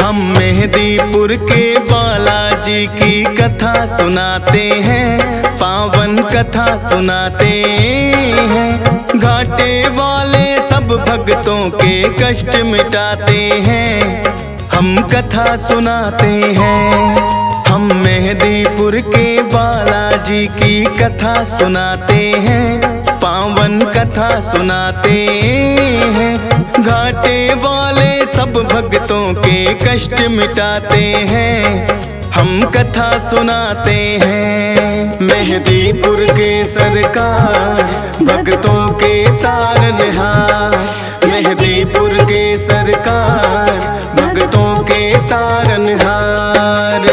हम मेहंदीपुर के बालाजी की कथा सुनाते हैं, पावन कथा सुनाते हैं। घाटे वाले सब भक्तों के कष्ट मिटाते हैं, हम कथा सुनाते हैं। हम मेहंदीपुर के बालाजी की कथा सुनाते हैं, पावन कथा सुनाते हैं। घाटे वाले सब भक्तों के कष्ट मिटाते हैं, हम कथा सुनाते हैं। मेहंदीपुर के सरकार भक्तों के तारनहार, मेहंदीपुर के सरकार भक्तों के तारनहार।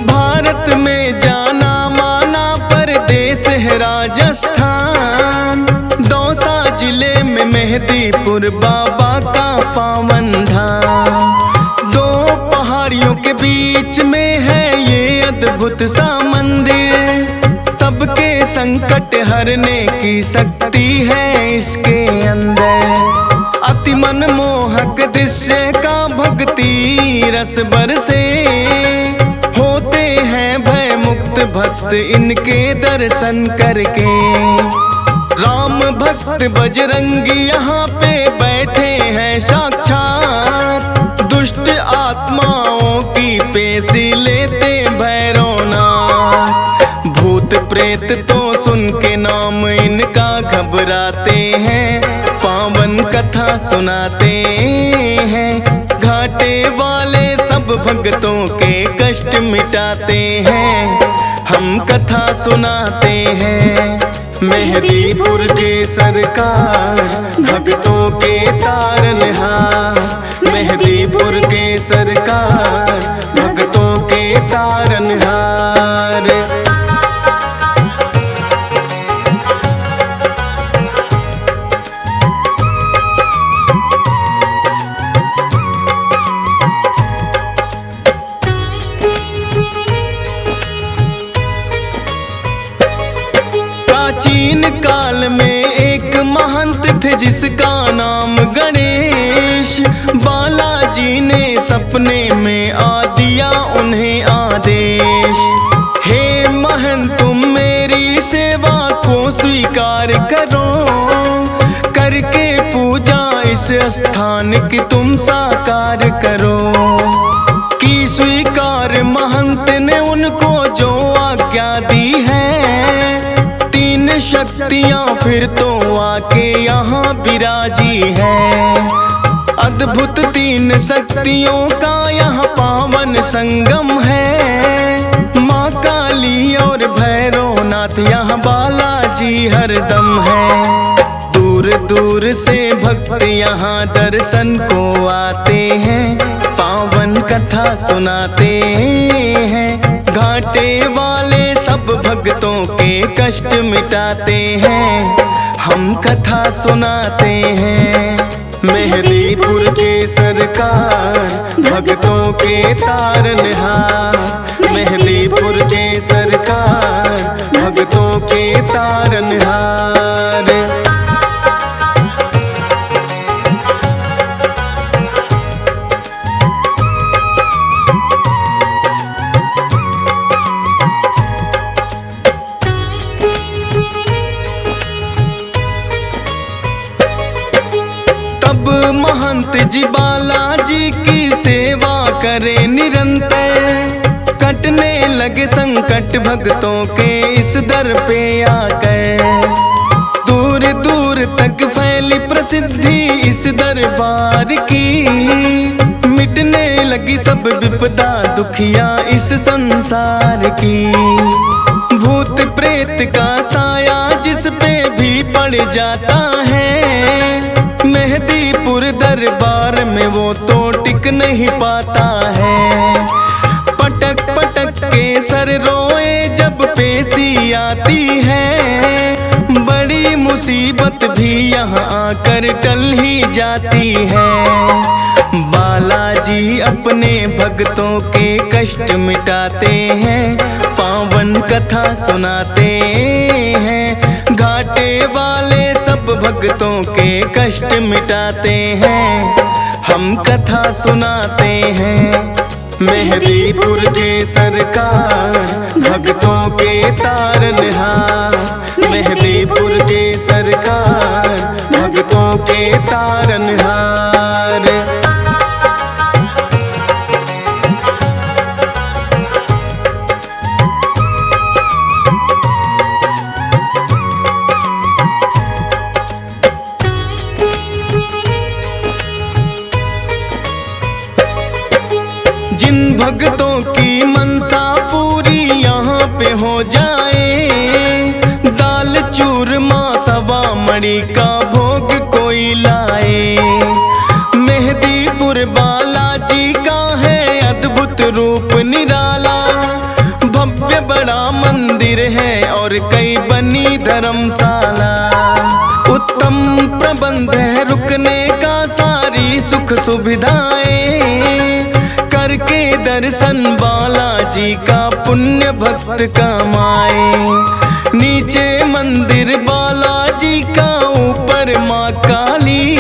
भारत में जाना माना परदेश है राजस्थान, दौसा जिले में मेहंदीपुर बाबा का पावन धाम। दो पहाड़ियों के बीच में है ये अद्भुत सा मंदिर, सबके संकट हरने की शक्ति है इसके अंदर। अति मनमोहक दृश्य का भक्ति रस बरसे, होते हैं भय मुक्त भक्त इनके दर्शन करके। राम भक्त बजरंगी यहाँ पे बैठे हैं साक्षात, दुष्ट आत्माओं की पेशी लेते भैरवनाथ। भूत प्रेत तो सुन के नाम इनका घबराते हैं, पावन कथा सुनाते हैं। घाटे वाले सब भक्तों के कष्ट मिटाते हैं, हम कथा सुनाते हैं। मेहंदीपुर के सरकार भक्तों के तारनहार, मेहंदीपुर के सरकार भक्तों के तारनहार। प्राचीन काल में एक महंत थे जिसका नाम गणेश। बालाजी ने सपने में आ दिया उन्हें आदेश, हे महंत तुम मेरी सेवा को स्वीकार करो, करके पूजा इस स्थान की तुम साकार करो। की स्वीकार महंत ने उनको जो आज्ञा दी है, शक्तियाँ फिर तो आके यहाँ विराजी है। अद्भुत तीन शक्तियों का यहाँ पावन संगम है, माँ काली और भैरवनाथ यहाँ बालाजी हरदम है। दूर दूर से भक्त यहाँ दर्शन को आते हैं, पावन कथा सुनाते हैं। घाटे वाले सब भक्तों के कष्ट मिटाते हैं, हम कथा सुनाते हैं। मेहंदीपुर के सरकार भक्तों के तारनहार, मेहंदीपुर के सरकार भक्तों के तारनहार। महंत जी बालाजी की सेवा करे निरंतर, कटने लगे संकट भक्तों के इस दर पे आकर। दूर दूर तक फैली प्रसिद्धि इस दरबार की, मिटने लगी सब विपदा दुखिया इस संसार की। भूत प्रेत का साया जिस पे भी पड़ जाता है, मेहंदीपुर दरबार में वो तो टिक नहीं पाता है। पटक पटक के सर रोए जब पेशी आती है, बड़ी मुसीबत भी यहाँ आकर टल ही जाती है। अपने भक्तों के कष्ट मिटाते हैं, पावन कथा सुनाते हैं। घाटे वाले सब भक्तों के कष्ट मिटाते हैं, हम कथा सुनाते हैं। मेहदीपुर के सरकार भक्तों के तारनहार, मेहदीपुर के सरकार भक्तों के तारनहार। जिन भक्तों की मनसा पूरी यहाँ पे हो जाए, दाल चूरमा सवा मणि का भोग कोई लाए। मेहदीपुर बालाजी का है अद्भुत रूप निराला, भव्य बड़ा मंदिर है और कई बनी धर्मशाला। उत्तम प्रबंध है रुकने का, सारी सुख सुविधाएं करके दर्शन बालाजी का पुण्य भक्त कमाए। नीचे मंदिर बालाजी का, ऊपर माँ काली,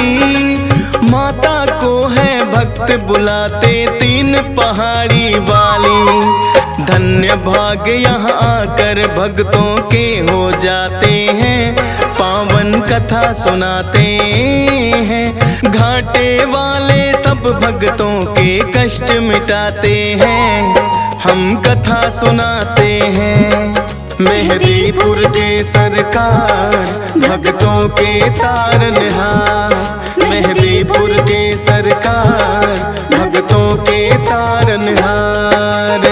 माता को है भक्त बुलाते तीन पहाड़ी वाली। धन्य भाग यहाँ आकर भक्तों के हो जाते हैं, पावन कथा सुनाते हैं। घाटे वाले सब भक्तों के कष्ट मिटाते हैं, हम कथा सुनाते हैं। मेहदीपुर के सरकार भक्तों के तारनहार, मेहदीपुर के सरकार भक्तों के तारनहार।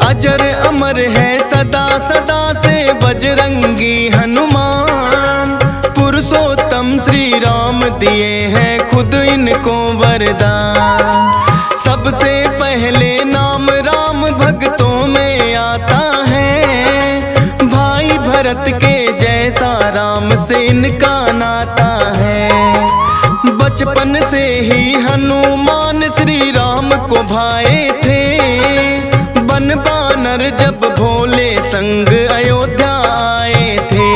अजर अमर है सदा सदा से बजरंगी हनुमान, पुरुषोत्तम श्री राम दिए हैं खुद इनको वरदान। सबसे पहले नाम राम भक्तों में आता है, भाई भरत के जैसा राम से इनका नाता है। बचपन से ही हनुमान श्री राम को भाए थे, बानर जब भोले संग अयोध्या आए थे।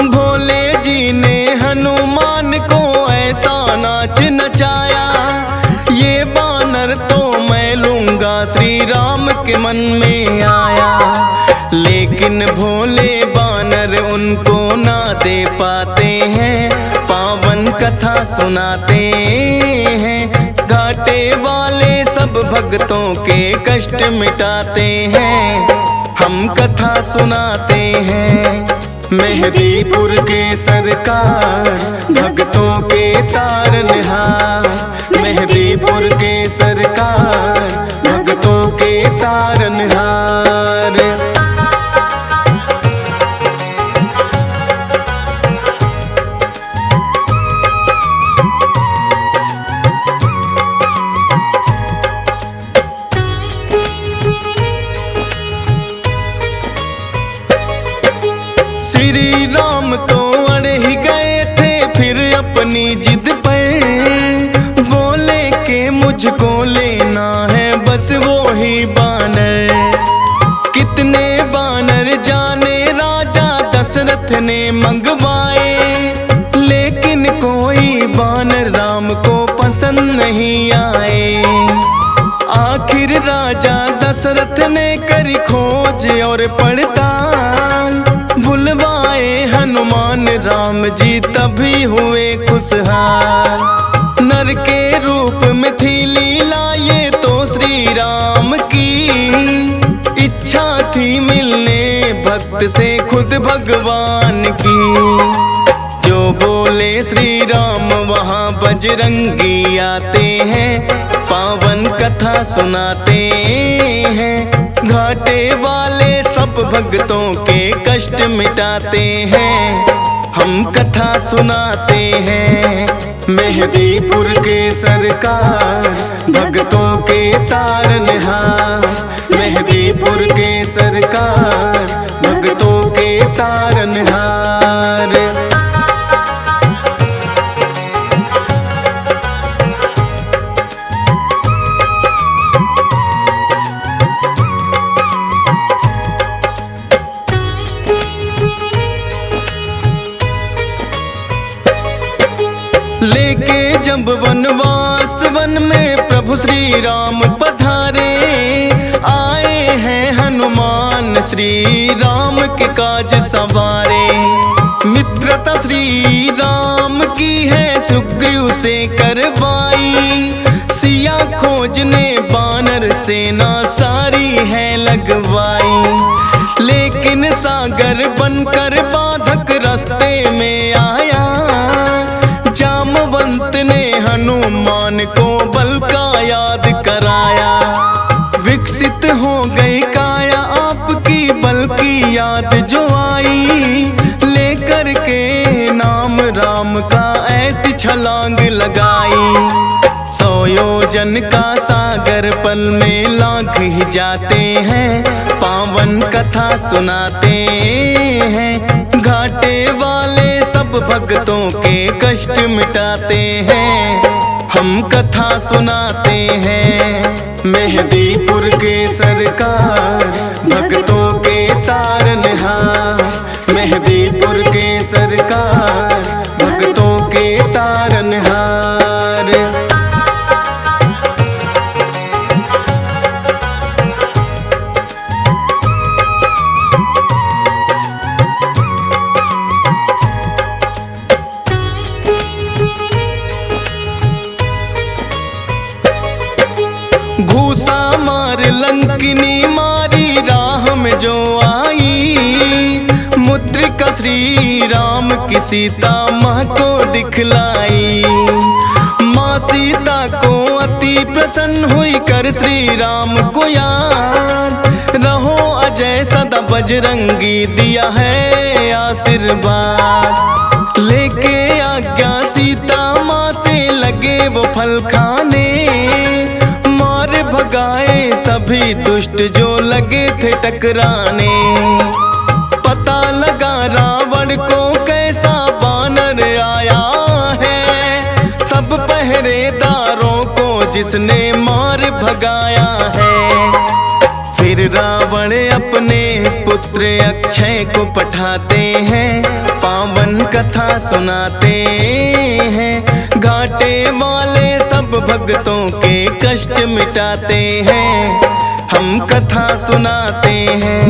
भोले जी ने हनुमान को ऐसा नाच नचाया, ये बानर तो मैं लूंगा श्री राम के मन में आया। लेकिन भोले बानर उनको ना दे पाते हैं, पावन कथा सुनाते हैं। घाटे वाले सब भक्तों के कष्ट मिटाते हैं, हम कथा सुनाते हैं। मेहदीपुर के सरकार भक्तों के तारनहार, मेहदीपुर के सरकार भक्तों के तारनहार। श्री राम तो अड़ ही गए थे फिर अपनी जिद पर, बोले के मुझको लेना है बस वो ही बानर। कितने बानर जाने राजा दशरथ ने मंगवाए, लेकिन कोई बानर राम को पसंद नहीं आए। आखिर राजा दशरथ ने करी खोज और पड़ताल, बुलवाए हनुमान राम जी तभी हुए खुशहाल। नर के रूप में थी लीला ये तो श्री राम की, इच्छा थी मिलने भक्त से खुद भगवान की। जो बोले श्री राम वहाँ बजरंगी आते हैं, पावन कथा सुनाते हैं। घाटे वाले सब भक्तों के कष्ट मिटाते हैं, हम कथा सुनाते हैं। मेहदीपुर के सरकार भक्तों के तारनहार। मेहदीपुर के सरकार भक्तों के तारनहार। लेके जब वनवास वन में प्रभु श्री राम पधारे, आए हैं हनुमान श्री राम के काज सवारे। मित्रता श्री राम की है सुग्रीव से करवाई, सिया खोजने बानर सेना सारी है लगवाई। लेकिन सागर बनकर बाधक रास्ते में आया, जामवंत ने हनुमान को बल का याद कराया। विकसित हो गई काया आपकी बल की याद जो आई, लेकर के नाम राम का ऐसी छलांग लगाई। 100 योजन का सागर पल में लांघ ही जाते हैं, पावन कथा सुनाते हैं। घाटे वाले सब भक्तों के कष्ट मिटाते हैं, हम कथा सुनाते हैं। मेहदीपुर के सरकार भक्तों के तारनहार। मेहदीपुर के सरकार भक्तों के तारनहार। घूसा मार लंकिनी मारी राह में जो आई, मुद्रिका श्री राम की सीता माँ को दिखलाई। माँ सीता को अति प्रसन्न हुई कर श्री राम को याद, रहो अजय सदा बजरंगी दिया है आशीर्वाद। लेके आज्ञा सीता माँ से लगे वो फल खाने, भगाए सभी दुष्ट जो लगे थे टकराने। पता लगा रावण को कैसा बानर आया है, सब पहरेदारों को जिसने मार भगाया है। फिर रावण अपने पुत्र अक्षय को पठाते हैं, पावन कथा सुनाते हैं। घाटे वाले सब भक्तों के कष्ट मिटाते हैं, हम कथा सुनाते हैं।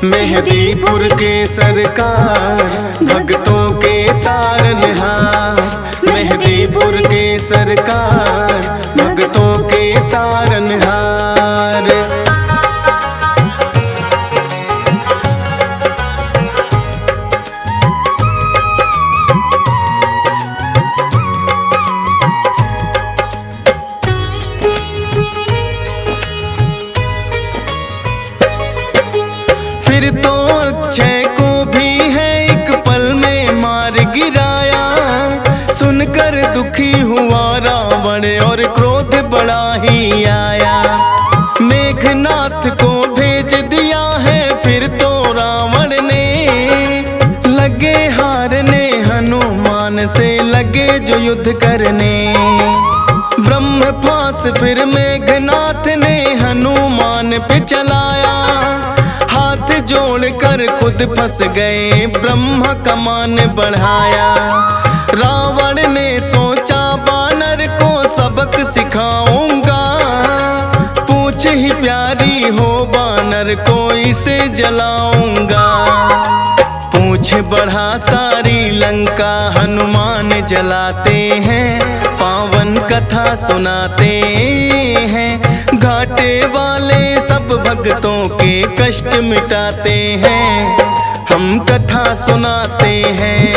मेहदीपुर के सरकार भक्तों के तारनहार। मेहदीपुर के सरकार भक्तों के तारनहार। फिर तो अक्षय को भी है एक पल में मार गिराया, सुनकर दुखी हुआ रावण और क्रोध बड़ा ही आया। मेघनाथ को भेज दिया है फिर तो रावण ने, लगे हारने हनुमान से लगे जो युद्ध करने। ब्रह्मपास फिर मेघनाथ ने हनुमान पे चलाया, हाथ जोड़कर खुद फंस गए ब्रह्मा का मान बढ़ाया। रावण ने सोचा बानर को सबक सिखाऊंगा, पूछ ही प्यारी हो बानर को इसे जलाऊंगा। पूछ बढ़ा सारी लंका हनुमान जलाते हैं, पावन कथा सुनाते हैं। घाटे वाले सब भक्तों के कष्ट मिटाते हैं, हम कथा सुनाते हैं।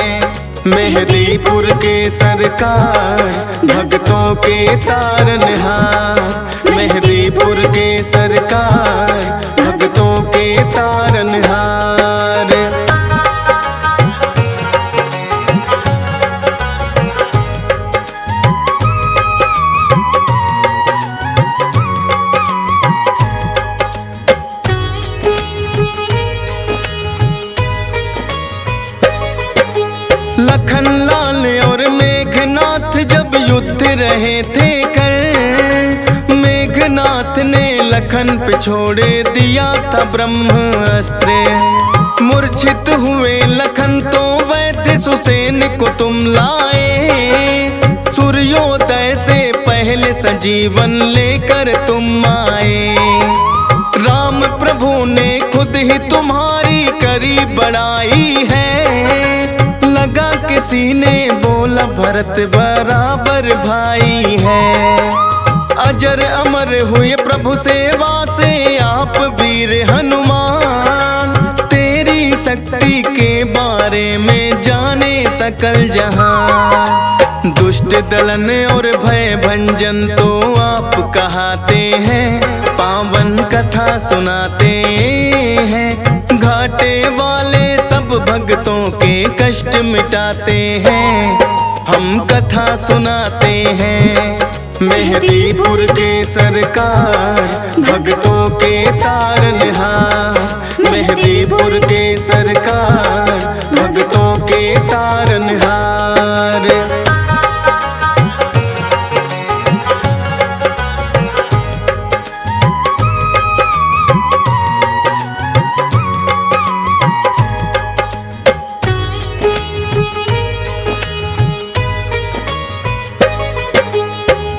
मेहदीपुर के सरकार भक्तों के तारनहार। मेहदीपुर के सरकार भक्तों के तारनहार। रहे थे कर, मेघनाथ ने लखन पे छोड़े दिया था ब्रह्मास्त्र। मूर्छित हुए लखन तो वैद्य सुसेन को तुम लाए, सूर्योदय से पहले सजीवन लेकर तुम आए। राम प्रभु ने खुद ही तुम्हारी करी बड़ाई है, लगा किसी ने बोला भरत बराबर भाई है। अजर अमर हुए प्रभु सेवा से आप वीर हनुमान, तेरी शक्ति के बारे में जाने सकल जहां। दुष्ट दलन और भय भंजन तो आप कहाते हैं, पावन कथा सुनाते हैं। घाटे वाले सब भक्तों के कष्ट मिटाते हैं, हम कथा सुनाते हैं। मेहदीपुर के सरकार भक्तों के तारनहार, मेहदीपुर के सरकार भक्तों के तारनहार।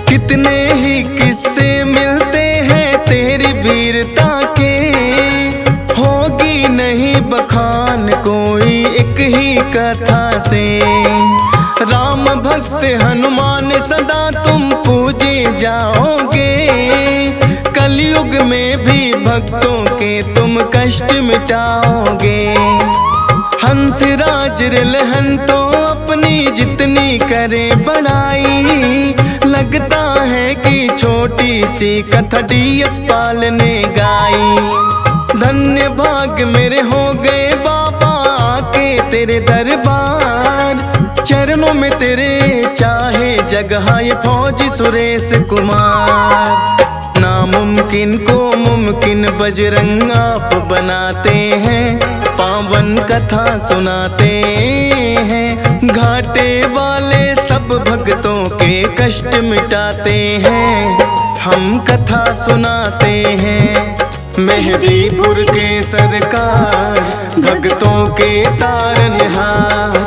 कितने ही किस्से मिलते हैं तेरी वीरता के, होगी नहीं बखान कोई एक ही कथा से। राम भक्त हनुमान सदा तुम पूजे जाओगे, कलयुग में भी भक्तों के तुम कष्ट मिटाओगे। हंसराज रिलहन तो अपनी जितनी करे बड़ाई, लगता है कि छोटी सी कथा DS पाल ने गाई। धन्य भाग मेरे हो गए बाबा आके तेरे दरबार, चरणों में तेरे चाहे जगह ये फौजी सुरेश कुमार। नामुमकिन को मुमकिन बजरंग आप बनाते हैं, पावन कथा सुनाते हैं। घाटे वाले सब भक्तों के कष्ट मिटाते हैं, हम कथा सुनाते हैं। मेहदीपुर के सरकार भक्तों के तारनहार,